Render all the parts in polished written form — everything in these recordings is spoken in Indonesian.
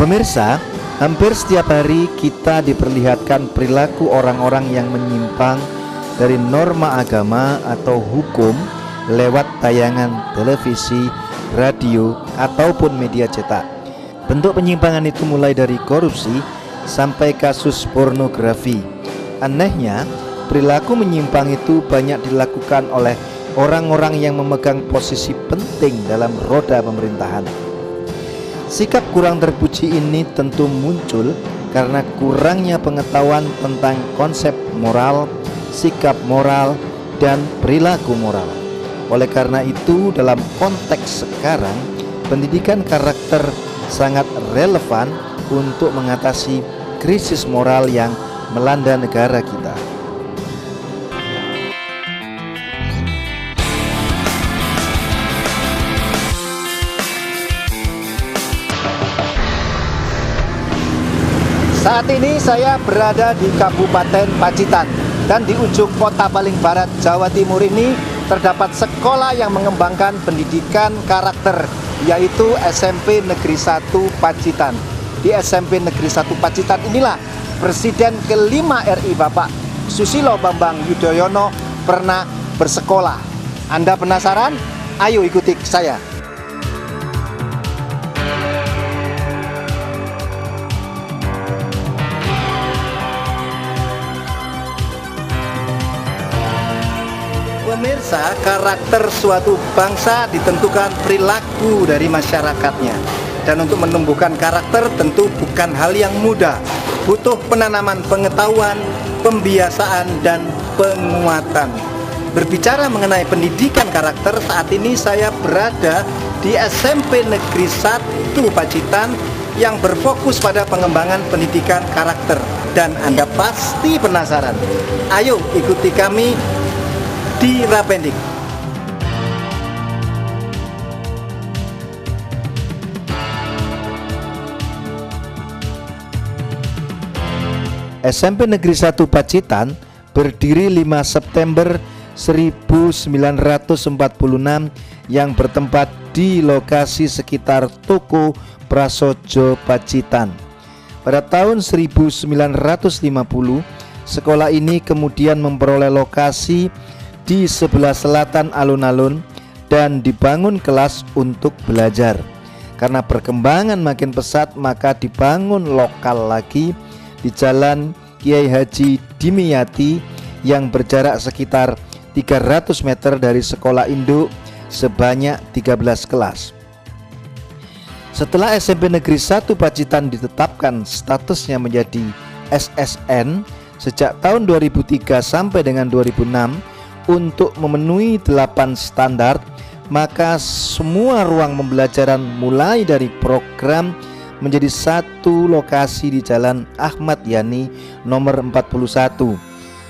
Pemirsa, hampir setiap hari kita diperlihatkan perilaku orang-orang yang menyimpang dari norma agama atau hukum lewat tayangan televisi, radio, ataupun media cetak. Bentuk penyimpangan itu mulai dari korupsi sampai kasus pornografi. Anehnya, perilaku menyimpang itu banyak dilakukan oleh orang-orang yang memegang posisi penting dalam roda pemerintahan. Sikap kurang terpuji ini tentu muncul karena kurangnya pengetahuan tentang konsep moral, sikap moral, dan perilaku moral. Oleh karena itu, dalam konteks sekarang, pendidikan karakter sangat relevan untuk mengatasi krisis moral yang melanda negara kita. Saat ini saya berada di Kabupaten Pacitan, dan di ujung kota paling barat Jawa Timur ini terdapat sekolah yang mengembangkan pendidikan karakter, yaitu SMP Negeri 1 Pacitan. Di SMP Negeri 1 Pacitan inilah Presiden kelima RI Bapak Susilo Bambang Yudhoyono pernah bersekolah. Anda penasaran? Ayo ikuti saya. Pemirsa, karakter suatu bangsa ditentukan perilaku dari masyarakatnya. Dan untuk menumbuhkan karakter tentu bukan hal yang mudah. Butuh penanaman pengetahuan, pembiasaan, dan penguatan. Berbicara mengenai pendidikan karakter, saat ini saya berada di SMP Negeri 1 Pacitan yang berfokus pada pengembangan pendidikan karakter. Dan Anda pasti penasaran. Ayo ikuti kami di Rapendik. SMP Negeri 1 Pacitan berdiri 5 September 1946 yang bertempat di lokasi sekitar Toko Prasojo Pacitan. Pada tahun 1950, sekolah ini kemudian memperoleh lokasi di sebelah selatan alun-alun dan dibangun kelas untuk belajar. Karena perkembangan makin pesat, maka dibangun lokal lagi di Jalan Kiai Haji Dimyati yang berjarak sekitar 300 meter dari sekolah induk sebanyak 13 kelas. Setelah SMP Negeri 1 Pacitan ditetapkan statusnya menjadi SSN sejak tahun 2003 sampai dengan 2006 untuk memenuhi 8 standar, maka semua ruang pembelajaran mulai dari program menjadi satu lokasi di Jalan Ahmad Yani nomor 41.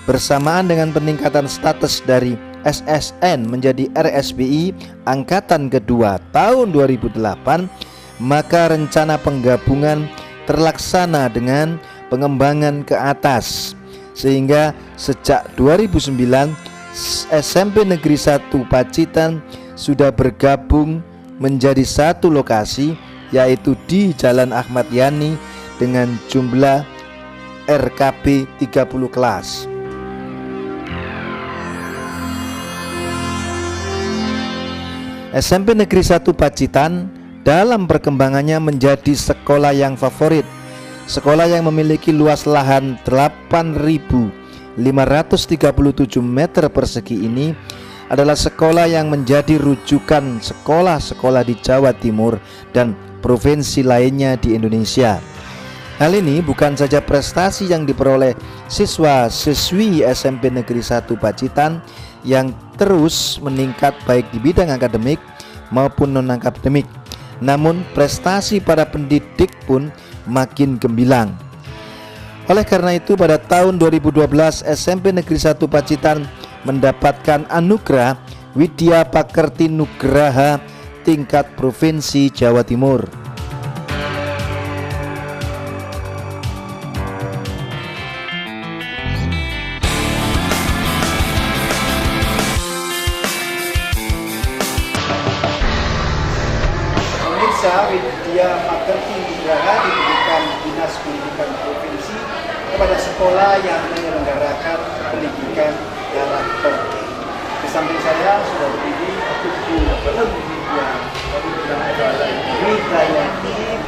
Bersamaan dengan peningkatan status dari SSN menjadi RSBI angkatan kedua tahun 2008, maka rencana penggabungan terlaksana dengan pengembangan ke atas, sehingga sejak 2009 SMP Negeri 1 Pacitan sudah bergabung menjadi satu lokasi, yaitu di Jalan Ahmad Yani dengan jumlah RKB 30 kelas. SMP Negeri 1 Pacitan dalam perkembangannya menjadi sekolah yang favorit. Sekolah yang memiliki luas lahan 8.537 meter persegi ini adalah sekolah yang menjadi rujukan sekolah-sekolah di Jawa Timur dan provinsi lainnya di Indonesia. Hal ini bukan saja prestasi yang diperoleh siswa-siswi SMP Negeri 1 Pacitan yang terus meningkat baik di bidang akademik maupun non-akademik, namun prestasi para pendidik pun makin gemilang. Oleh karena itu, pada tahun 2012 SMP Negeri 1 Pacitan mendapatkan anugerah Widya Pakerti Nugraha tingkat Provinsi Jawa Timur. Pemirsa, Widya Pakerti Nugraha kepada sekolah yang menyelenggarakan pendidikan karakter. Di samping saya sudah berdiri Ibu Olivia Widayati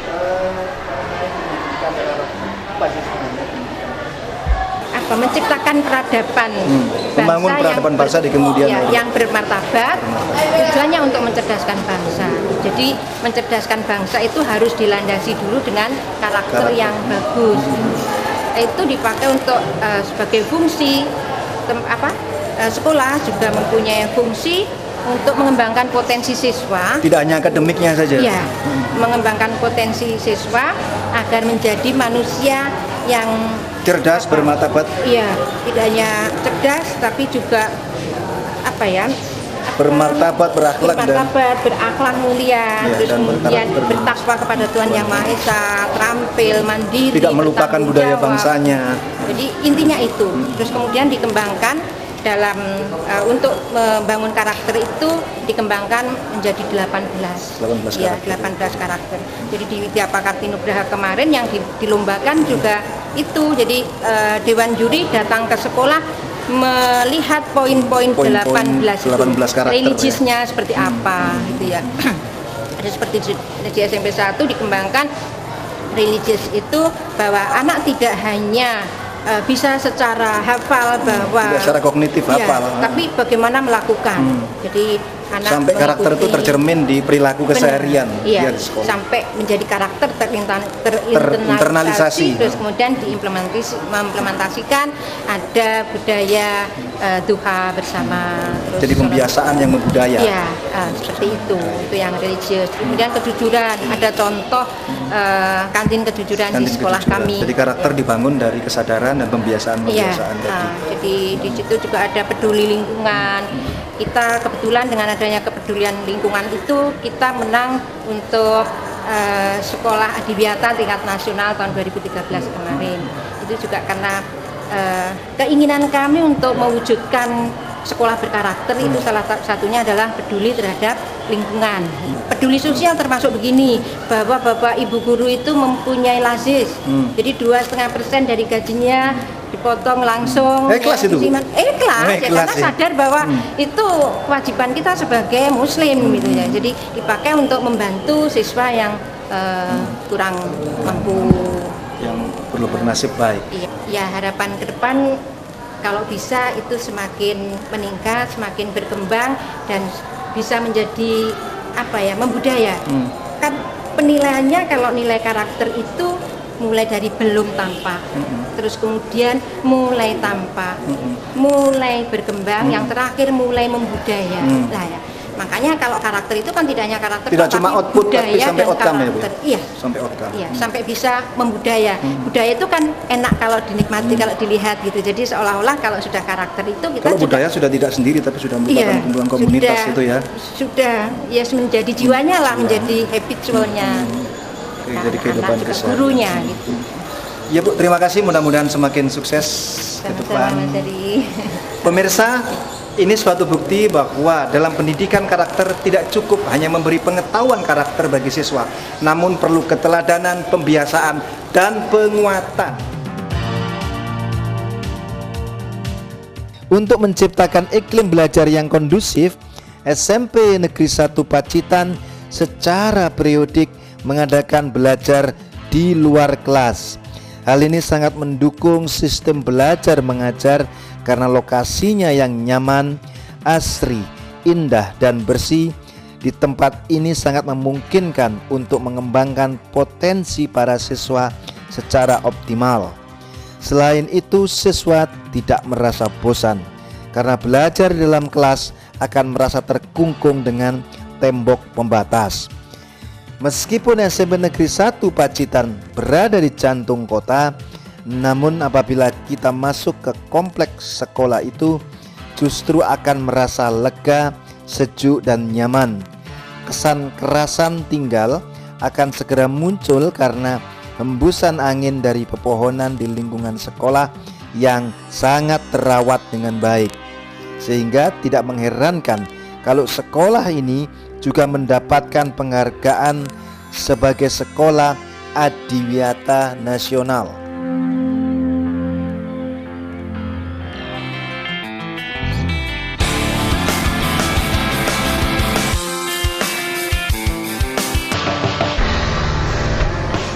pendidikan karakter. Apa sih sebenarnya? Menciptakan peradaban membangun peradaban bangsa di kemudian hari. Yang bermartabat, tujuannya untuk mencerdaskan bangsa. Jadi mencerdaskan bangsa itu harus dilandasi dulu dengan karakter yang bagus. Itu dipakai untuk sebagai fungsi sekolah juga mempunyai fungsi untuk mengembangkan potensi siswa. Tidak hanya akademiknya saja. Ya, mengembangkan potensi siswa agar menjadi manusia yang cerdas, bermartabat. Iya, tidak hanya cerdas tapi juga bermartabat, berakhlak berakhlak mulia, terus kemudian bertakwa kepada Tuhan Yang Maha Esa, terampil, mandiri, tidak melupakan budaya bangsanya. Jadi intinya itu. Terus kemudian dikembangkan dalam untuk membangun karakter itu dikembangkan menjadi 18 karakter. Jadi di Widya Pakarti Nugraha kemarin yang dilombakan juga itu. Jadi Dewan Juri datang ke sekolah melihat poin-poin 18 karakter religiusnya seperti apa gitu ya. Ada seperti di SMP 1 dikembangkan religius itu bahwa anak tidak hanya bisa secara hafal bahwa secara kognitif hafal, tapi bagaimana melakukan. Jadi anak sampai karakter itu tercermin di perilaku keseharian di sekolah. Sampai menjadi karakter terinternalisasi, terus kemudian diimplementasikan ada budaya duha bersama. Terus jadi pembiasaan yang membudaya. Iya, seperti itu yang religius. Kemudian kejujuran, ada contoh kantin kejujuran di sekolah kami. Jadi karakter dibangun dari kesadaran dan pembiasaan tadi. Jadi di situ juga ada peduli lingkungan. Kita kebetulan dengan adanya kepedulian lingkungan itu kita menang untuk sekolah adiwiyata tingkat nasional tahun 2013 kemarin. Itu juga karena keinginan kami untuk mewujudkan sekolah berkarakter itu salah satunya adalah peduli terhadap lingkungan. Peduli sosial termasuk begini, bahwa bapak ibu guru itu mempunyai lazis. Jadi 2,5% dari gajinya dipotong langsung. Ikhlas itu? Ikhlas ya, karena sadar bahwa itu kewajiban kita sebagai muslim gitu ya. Jadi dipakai untuk membantu siswa yang kurang mampu, yang perlu bernasib baik. Ya, harapan ke depan kalau bisa itu semakin meningkat, semakin berkembang dan bisa menjadi membudaya. Kan penilaiannya kalau nilai karakter itu mulai dari belum tampak, terus kemudian mulai tampak, mulai berkembang, yang terakhir mulai membudaya. Nah ya, makanya kalau karakter itu kan tidak hanya karakter, tidak cuma output tapi sampai outcome ya Bu? Iya, sampai outcome. Iya, sampai bisa membudaya. Budaya itu kan enak kalau dinikmati, kalau dilihat gitu. Jadi seolah-olah kalau sudah karakter itu kita kalau budaya sudah tidak sendiri tapi sudah merupakan kumpulan komunitas itu ya. Sudah, ya menjadi jiwanya lah, menjadi habitualnya. Jadi kehidupan gurunya gitu. Ya Bu, terima kasih, mudah-mudahan semakin sukses ke depan. Pemirsa, ini suatu bukti bahwa dalam pendidikan karakter tidak cukup hanya memberi pengetahuan karakter bagi siswa, namun perlu keteladanan, pembiasaan, dan penguatan. Untuk menciptakan iklim belajar yang kondusif, SMP Negeri 1 Pacitan secara periodik mengadakan belajar di luar kelas. Hal ini sangat mendukung sistem belajar mengajar karena lokasinya yang nyaman, asri, indah, dan bersih. Di tempat ini sangat memungkinkan untuk mengembangkan potensi para siswa secara optimal. Selain itu, siswa tidak merasa bosan karena belajar di dalam kelas akan merasa terkungkung dengan tembok pembatas. Meskipun SMP Negeri 1 Pacitan berada di jantung kota, namun apabila kita masuk ke kompleks sekolah itu justru akan merasa lega, sejuk, dan nyaman. Kesan kerasan tinggal akan segera muncul karena hembusan angin dari pepohonan di lingkungan sekolah yang sangat terawat dengan baik. Sehingga tidak mengherankan kalau sekolah ini juga mendapatkan penghargaan sebagai sekolah adiwiyata nasional.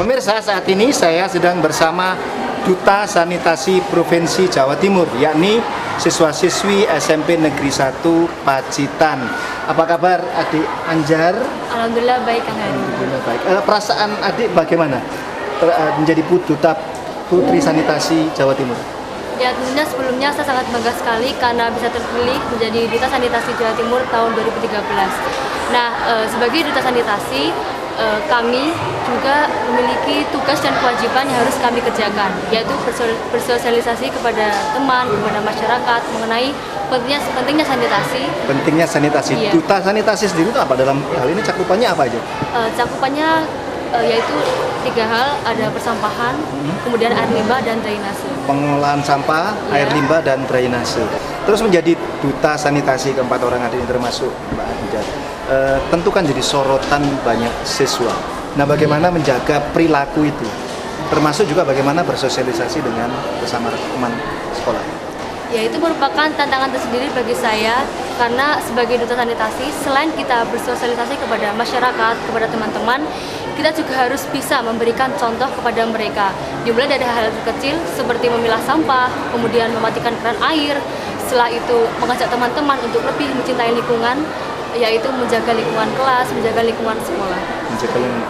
Pemirsa, saat ini saya sedang bersama Duta Sanitasi Provinsi Jawa Timur, yakni siswa-siswi SMP Negeri 1 Pacitan. Apa kabar adik Anjar? Alhamdulillah baik, Kang Hari. Alhamdulillah baik. Perasaan adik bagaimana menjadi Duta Putri Sanitasi Jawa Timur? Ya, tentunya sebelumnya saya sangat bangga sekali karena bisa terpilih menjadi Duta Sanitasi Jawa Timur tahun 2013. Nah, sebagai Duta Sanitasi, kami juga memiliki tugas dan kewajiban yang harus kami kerjakan, yaitu bersosialisasi kepada teman, kepada masyarakat mengenai pentingnya sanitasi. Pentingnya sanitasi. Iya. Duta sanitasi sendiri itu apa dalam hal ini, cakupannya apa aja? Cakupannya yaitu 3 hal, ada persampahan, kemudian air limbah dan drainase. Pengolahan sampah, air limbah dan drainase. Terus menjadi duta sanitasi keempat orang adik ini termasuk Mbak Anjar. Tentu kan jadi sorotan banyak siswa. Nah, bagaimana menjaga perilaku itu? Termasuk juga bagaimana bersosialisasi dengan bersama teman sekolah. Ya, itu merupakan tantangan tersendiri bagi saya karena sebagai duta sanitasi, selain kita bersosialisasi kepada masyarakat, kepada teman-teman, kita juga harus bisa memberikan contoh kepada mereka. Dimulai dari hal kecil seperti memilah sampah, kemudian mematikan keran air, setelah itu mengajak teman-teman untuk lebih mencintai lingkungan, yaitu menjaga lingkungan kelas, menjaga lingkungan sekolah.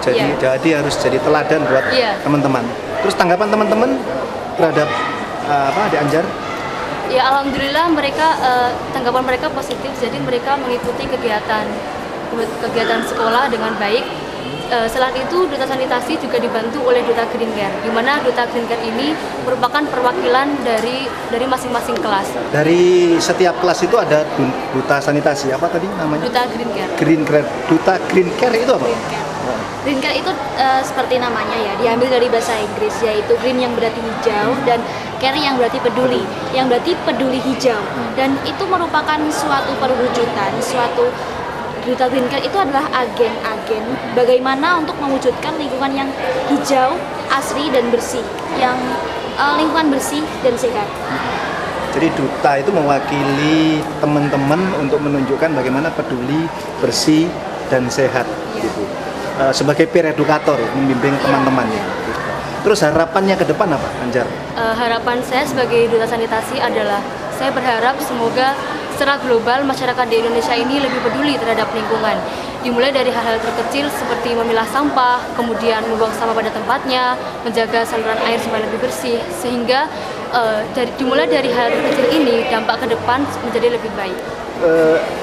Jadi harus jadi teladan buat teman-teman. Terus tanggapan teman-teman terhadap adik Anjar? Ya, alhamdulillah mereka tanggapan mereka positif. Jadi mereka mengikuti kegiatan sekolah dengan baik. Selain itu, Duta Sanitasi juga dibantu oleh Duta Green Care, di mana Duta Green Care ini merupakan perwakilan dari masing-masing kelas. Dari setiap kelas itu ada Duta Sanitasi, apa tadi namanya? Duta Green Care. Green Care. Duta Green Care itu apa? Green Care. Green Care itu seperti namanya ya, diambil dari bahasa Inggris, yaitu green yang berarti hijau dan care yang berarti peduli, yang berarti peduli hijau. Dan itu merupakan suatu perwujudan, Duta Green Care itu adalah agen-agen bagaimana untuk mewujudkan lingkungan yang hijau, asri dan bersih, yang lingkungan bersih dan sehat. Jadi duta itu mewakili teman-teman untuk menunjukkan bagaimana peduli, bersih dan sehat gitu. Sebagai peer educator membimbing teman-temannya. Terus harapannya ke depan apa, Anjar? Harapan saya sebagai Duta Sanitasi adalah saya berharap semoga secara global masyarakat di Indonesia ini lebih peduli terhadap lingkungan. Dimulai dari hal-hal terkecil seperti memilah sampah, kemudian membuang sampah pada tempatnya, menjaga saluran air supaya lebih bersih, sehingga dimulai dari hal terkecil ini dampak ke depan menjadi lebih baik.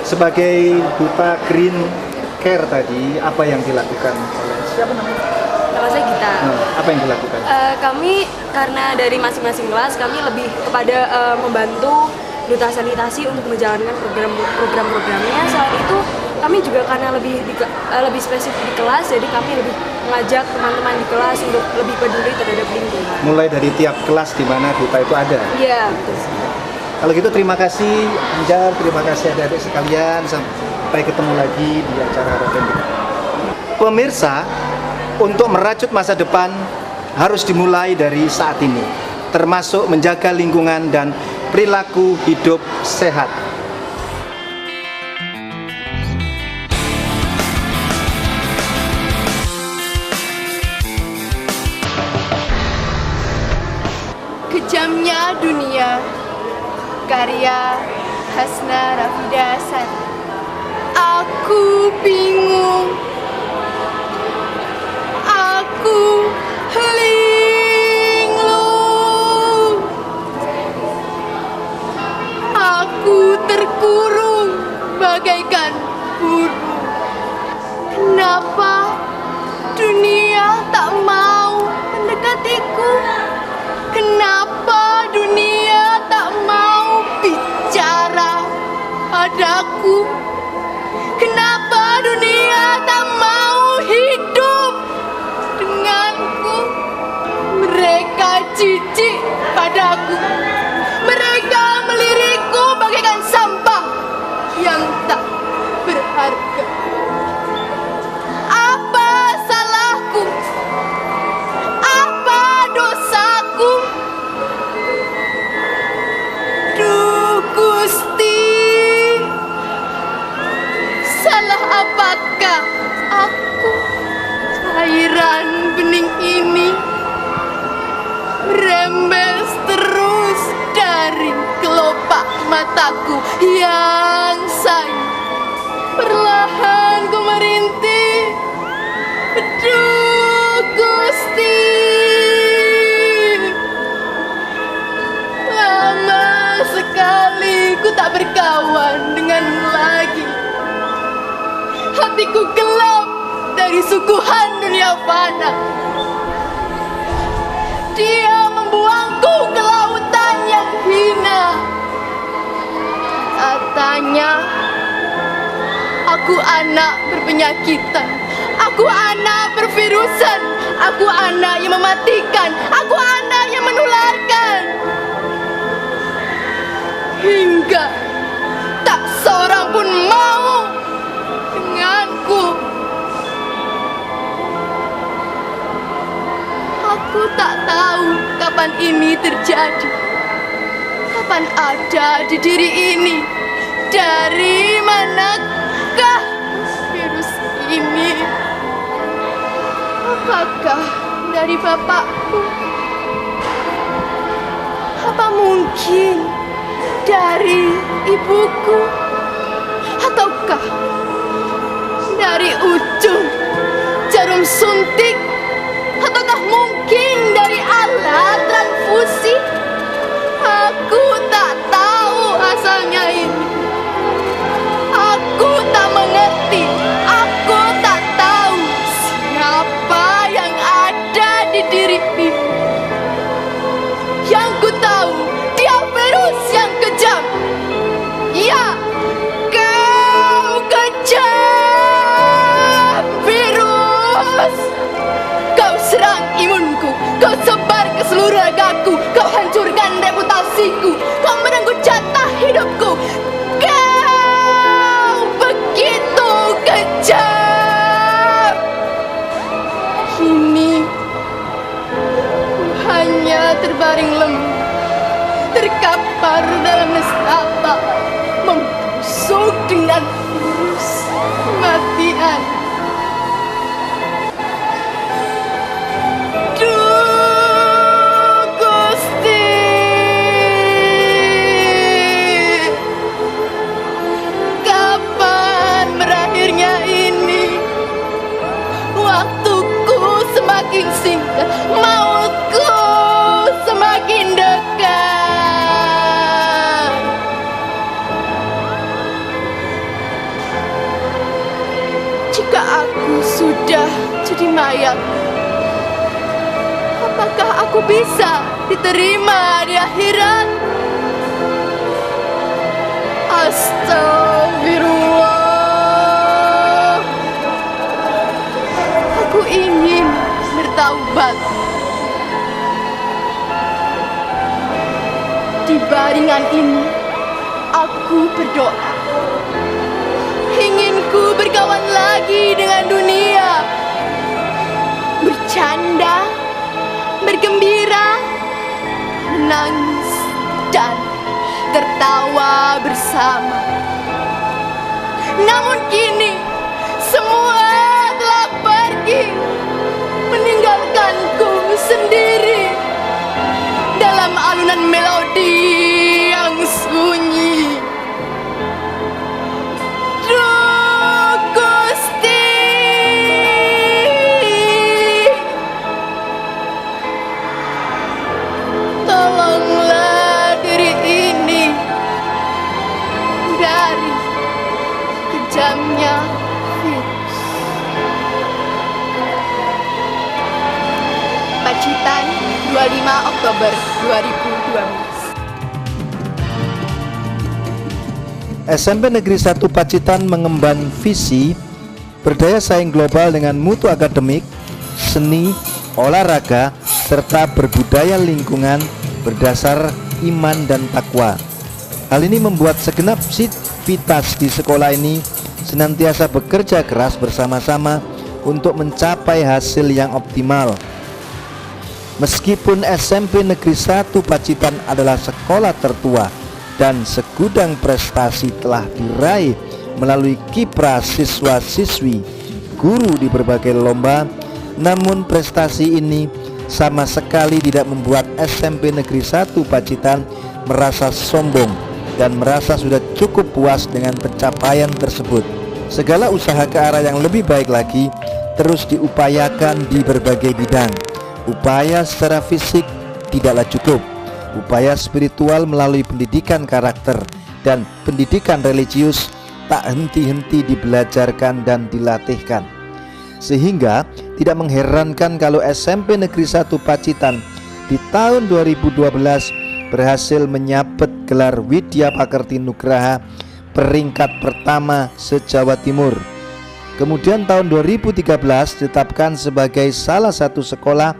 Sebagai Duta Green Care tadi, apa yang dilakukan oleh siapa namanya? Nama saya Gita. Apa yang dilakukan? Kami karena dari masing-masing kelas kami lebih kepada membantu Duta Sanitasi untuk menjalankan program-programnya. Selain itu kami juga karena lebih spesifik di kelas, jadi kami lebih mengajak teman-teman di kelas untuk lebih peduli terhadap lingkungan. Mulai dari tiap kelas di mana duta itu ada. Iya, betul. Kalau gitu terima kasih Anjar, terima kasih adik-adik sekalian, sampai ketemu lagi di acara Roken. Pemirsa, untuk merajut masa depan harus dimulai dari saat ini, termasuk menjaga lingkungan dan perilaku hidup sehat. Kejamnya dunia, karya Hasna Rafida Sari. Aku bingung, aku linglung, aku terkurung bagaikan burung. Kenapa dunia tak mau mendekatiku? Kenapa dunia tak mau bicara padaku? Kenapa dunia tak mau hidup denganku? Mereka jijik padaku. Mereka melirikku bagaikan sampah yang tak berharga. Apa salahku? Apa dosaku? Duh Gusti, salah apakah aku? Cairan bening ini kering kelopak mataku yang sayu. Perlahan ku merintih, aduh Gusti. Lama sekali ku tak berkawan denganmu lagi. Hatiku gelap dari suguhan dunia fana. Dia membuangku ke lautan yang hina. Katanya, aku anak berpenyakitan, aku anak bervirusan, aku anak yang mematikan, aku anak yang menularkan. Hingga tak seorang pun mau denganku. Aku tak tahu kapan ini terjadi, kapan ada di diri ini. Dari manakah virus ini? Apakah dari bapakku? Apa mungkin dari ibuku? Ataukah dari ujung jarum suntik? Ataukah mungkin dari alat transfusi? Aku tak tahu asalnya ini. Aku tak mengerti. Aku tak tahu siapa yang ada di diri ini. Yang ku tahu, dia virus yang kejam. Ya, kau kejam, virus. Kau serang imunku, kau sebar ke seluruh ragaku, kau hancurkan reputasiku, kau merenggut jatah hidupku. Kau begitu kejam. Kini ku hanya terbaring lemah, terkapar dalam nestapa, membusuk dengan virus kematian. Semakin singkat, mautku semakin dekat. Jika aku sudah jadi mayat, apakah aku bisa diterima di akhirat? Astagfirullah. Aku ingin bertaubat. Di baringan ini aku berdoa, ingin ku berkawan lagi dengan dunia, bercanda, bergembira, menangis dan tertawa bersama. Namun kini semua telah pergi, meninggalkanku sendiri dalam alunan melodi yang sunyi. Duh Gusti, tolonglah diri ini dari kejamnya virus. Pacitan, 25 Oktober 2012. SMP Negeri 1 Pacitan mengemban visi berdaya saing global dengan mutu akademik, seni, olahraga, serta berbudaya lingkungan berdasar iman dan takwa. Hal ini membuat segenap sivitas di sekolah ini senantiasa bekerja keras bersama-sama untuk mencapai hasil yang optimal. Meskipun SMP Negeri 1 Pacitan adalah sekolah tertua dan segudang prestasi telah diraih melalui kiprah siswa-siswi, guru di berbagai lomba, namun prestasi ini sama sekali tidak membuat SMP Negeri 1 Pacitan merasa sombong dan merasa sudah cukup puas dengan pencapaian tersebut. Segala usaha ke arah yang lebih baik lagi terus diupayakan di berbagai bidang. Upaya secara fisik tidaklah cukup. Upaya spiritual melalui pendidikan karakter dan pendidikan religius tak henti-henti dibelajarkan dan dilatihkan. Sehingga tidak mengherankan kalau SMP Negeri 1 Pacitan di tahun 2012 berhasil menyabet gelar Widya Pakerti Nugraha peringkat pertama se-Jawa Timur. Kemudian tahun 2013 ditetapkan sebagai salah satu sekolah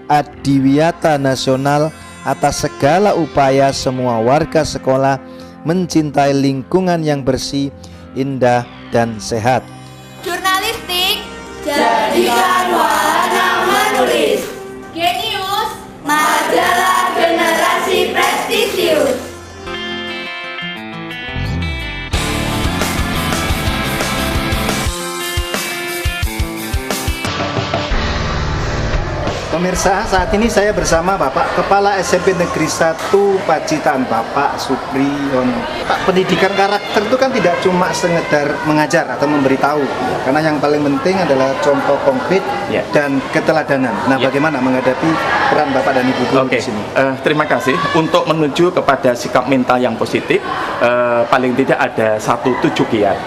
adiwiyata nasional atas segala upaya semua warga sekolah mencintai lingkungan yang bersih, indah, dan sehat. Jurnalistik, jadikan wahana menulis. Genius, majalah generasi prestisius. Pemirsa, saat ini saya bersama Bapak Kepala SMP Negeri 1 Pacitan, Bapak Supriyono. Pak, pendidikan karakter itu kan tidak cuma sekedar mengajar atau memberitahu, karena yang paling penting adalah contoh konkret dan keteladanan. Nah, bagaimana menghadapi peran Bapak dan Ibu guru di sini? Terima kasih. Untuk menuju kepada sikap mental yang positif, paling tidak ada 1 tujuh kiat.